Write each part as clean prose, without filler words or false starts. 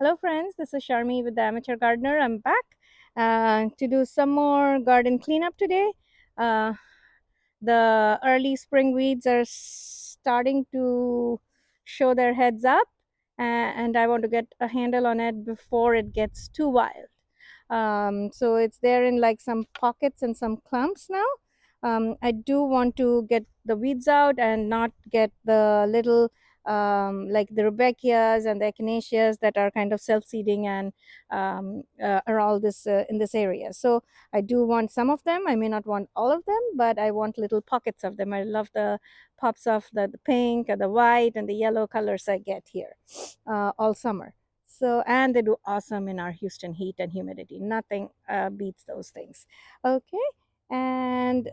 Hello, friends. This is Sharmi with the Amateur Gardener. I'm back to do some more garden cleanup today. Uh, the early spring weeds are starting to show their heads up, and I want to get a handle on it before it gets too wild. So it's there in like some pockets and some clumps now. I do want to get the weeds out and not get the little like the Rudbeckias and the Echinaceas that are kind of self-seeding and are all this in this area. So I do want some of them. I may not want all of them, but I want little pockets of them. I love the pops of the pink and the white and the yellow colors I get here all summer. So, and they do awesome in our Houston heat and humidity. Nothing beats those things. Okay, and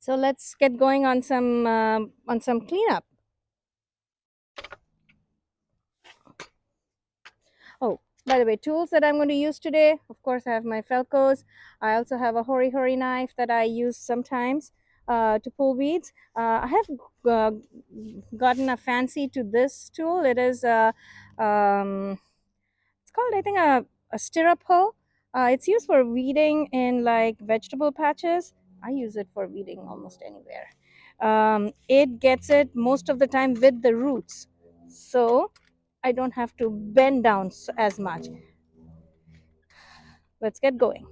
so let's get going on some cleanup. Oh, by the way, tools that I'm going to use today, of course, I have my Felcos. I also have a hori hori knife that I use sometimes to pull weeds. I have uh, gotten a fancy to this tool. It is it's called, I think, a stirrup hoe. It's used for weeding in like vegetable patches. I use it for weeding almost anywhere. It gets it most of the time with the roots, so I don't have to bend down as much. Let's get going.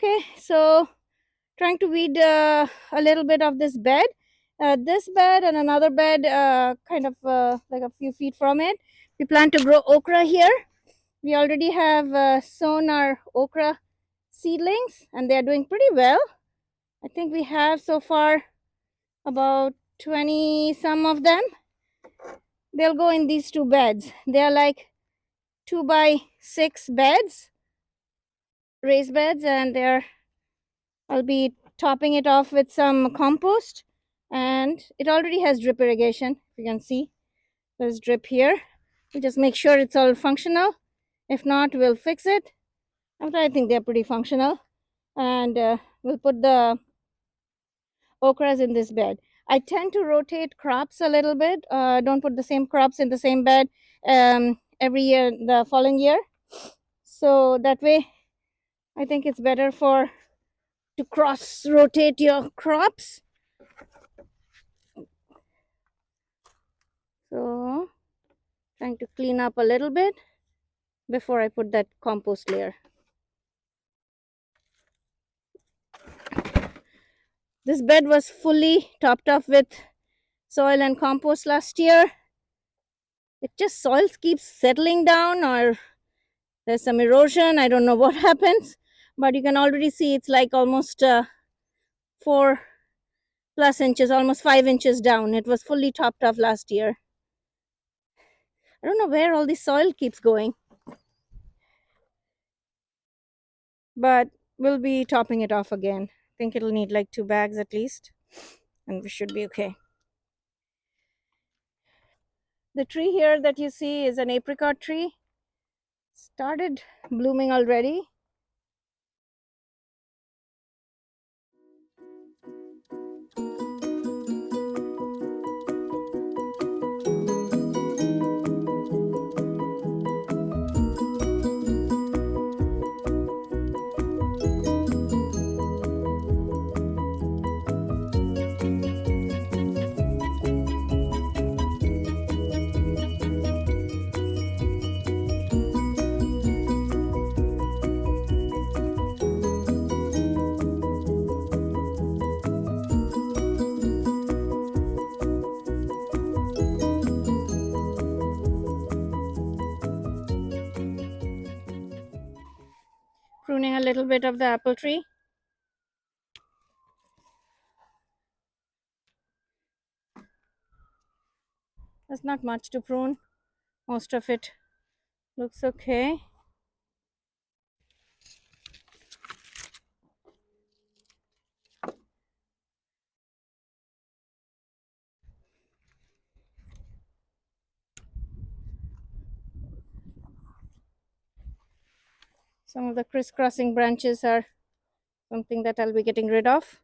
Okay, so trying to weed a little bit of this bed. This bed and another bed, kind of like a few feet from it. We plan to grow okra here. We already have sown our okra seedlings and they are doing pretty well. I think we have so far about 20 some of them. They'll go in these two beds. They are like 2x6 beds, raised beds, and I'll be topping it off with some compost, and it already has drip irrigation. You can see there's drip here. We'll just make sure it's all functional. If not, we'll fix it. But I think they're pretty functional, and we'll put the okras in this bed. I tend to rotate crops a little bit. Don't put the same crops in the same bed every year, the following year. So that way, I think it's better to cross rotate your crops. So trying to clean up a little bit before I put that compost layer. This bed was fully topped off with soil and compost last year. It just soil keeps settling down, or there's some erosion. I don't know what happens, but you can already see it's like almost 4+ inches, almost 5 inches down. It was fully topped off last year. I don't know where all this soil keeps going, but we'll be topping it off again. I think it'll need like 2 bags at least, and we should be okay. The tree here that you see is an apricot tree. Started blooming already. Pruning a little bit of the apple tree. There's not much to prune. Most of it looks okay. Some of the crisscrossing branches are something that I'll be getting rid of.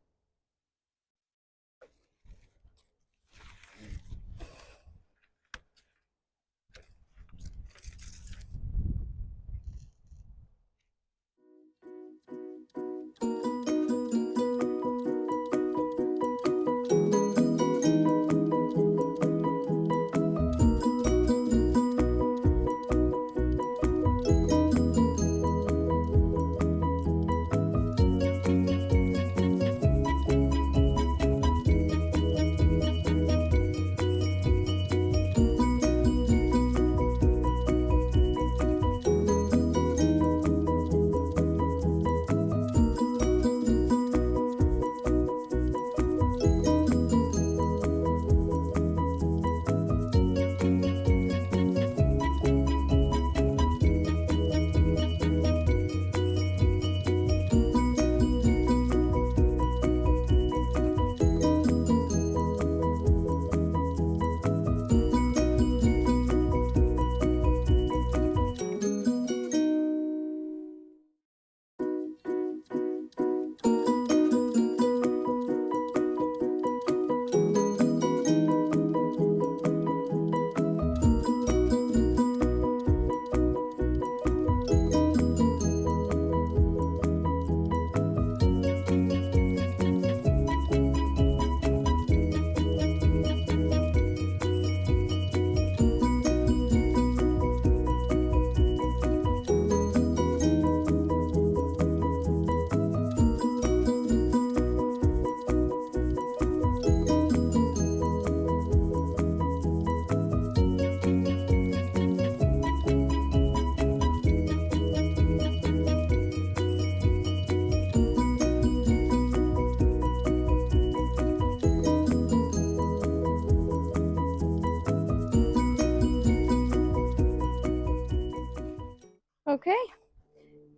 Okay,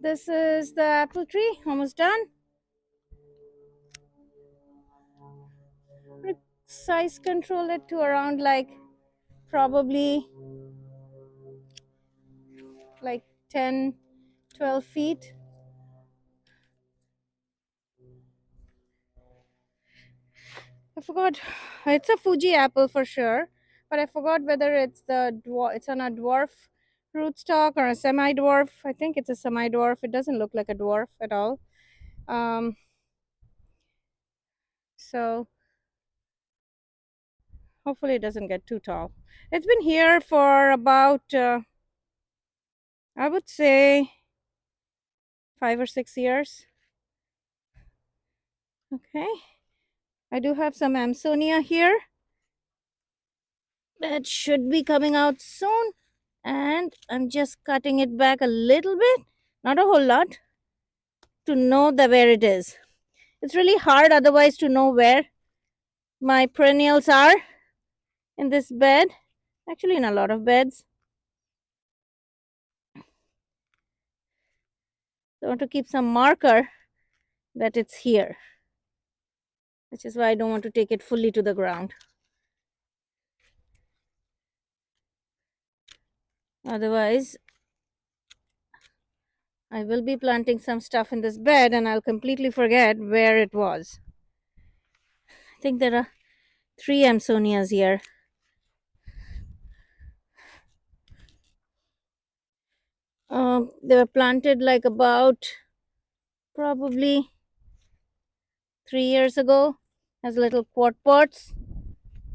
this is the apple tree, almost done. Size control it to around probably like 10, 12 feet. I forgot. It's a Fuji apple for sure, but I forgot whether it's it's on a dwarf rootstock or a semi-dwarf. I think it's a semi-dwarf. It doesn't look like a dwarf at all. Um, so hopefully it doesn't get too tall. It's been here for about I would say 5 or 6 years. Okay, I do have some Amsonia here that should be coming out soon, and I'm just cutting it back a little bit, not a whole lot, to know where it is. It's really hard otherwise to know where my perennials are in this bed, actually in a lot of beds. So I want to keep some marker that it's here, which is why I don't want to take it fully to the ground. Otherwise, I will be planting some stuff in this bed and I'll completely forget where it was. I think there are 3 Amsonias here. They were planted like about probably 3 years ago as little quad pots.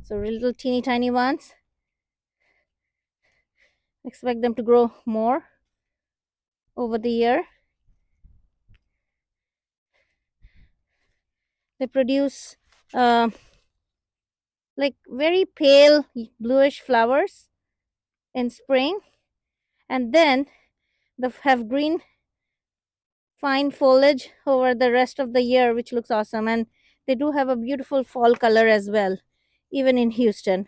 So little teeny tiny ones. Expect them to grow more over the year. They produce like very pale bluish flowers in spring, and then they have green fine foliage over the rest of the year, which looks awesome. And they do have a beautiful fall color as well, even in Houston.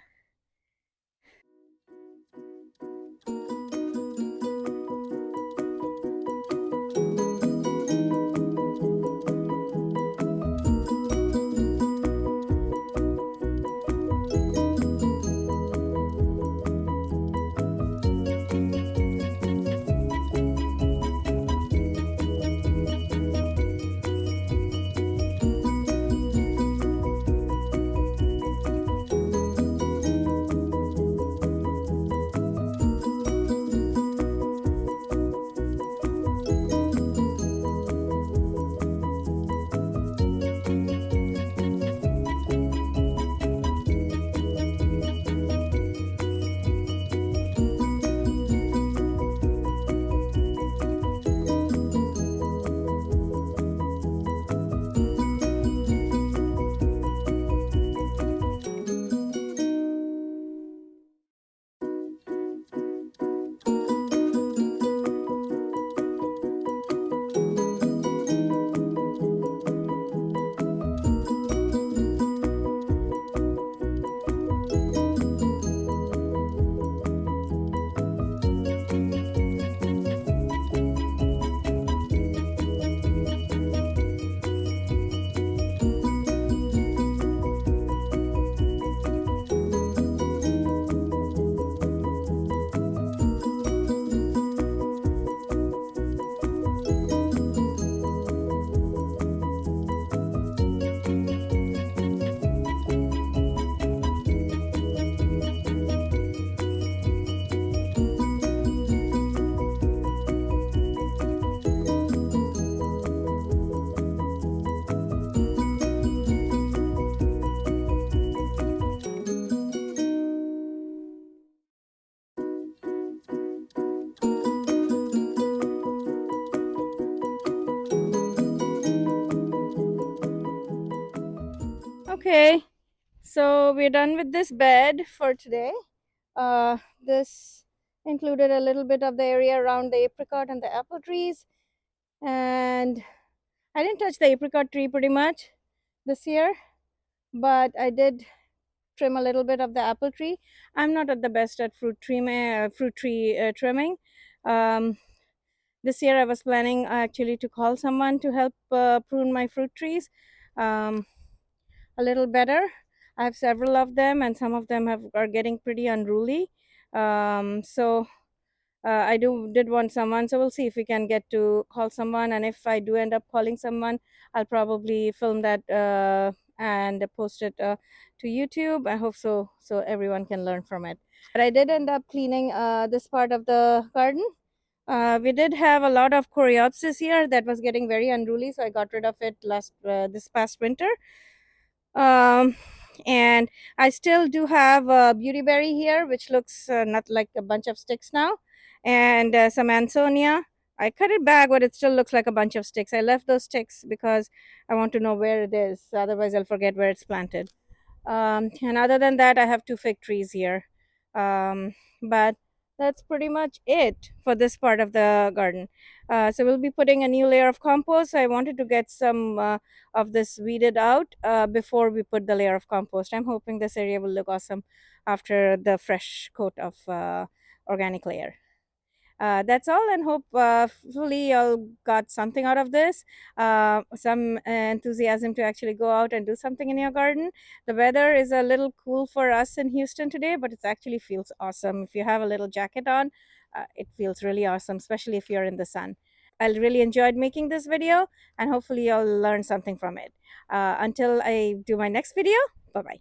Okay, so we're done with this bed for today. This included a little bit of the area around the apricot and the apple trees, and I didn't touch the apricot tree pretty much this year, but I did trim a little bit of the apple tree. I'm not at the best at fruit tree trimming. Um, This year I was planning actually to call someone to help prune my fruit trees a little better. I have several of them, and some of them are getting pretty unruly. So I did want someone, so we'll see if we can get to call someone. And if I do end up calling someone, I'll probably film that and post it to YouTube. I hope so everyone can learn from it. But I did end up cleaning this part of the garden. We did have a lot of coreopsis here that was getting very unruly, so I got rid of it last this past winter. um, and I still do have a beautyberry here, which looks not like a bunch of sticks now, and some ansonia. I cut it back, but it still looks like a bunch of sticks. I left those sticks because I want to know where it is, otherwise I'll forget where it's planted. And other than that, I have two fig trees here. But that's pretty much it for this part of the garden. So we'll be putting a new layer of compost. I wanted to get some of this weeded out before we put the layer of compost. I'm hoping this area will look awesome after the fresh coat of organic layer. That's all, and hopefully y'all got something out of this, some enthusiasm to actually go out and do something in your garden. The weather is a little cool for us in Houston today, but it actually feels awesome. If you have a little jacket on, it feels really awesome, especially if you're in the sun. I really enjoyed making this video, and hopefully you'll learn something from it. Until I do my next video, bye bye.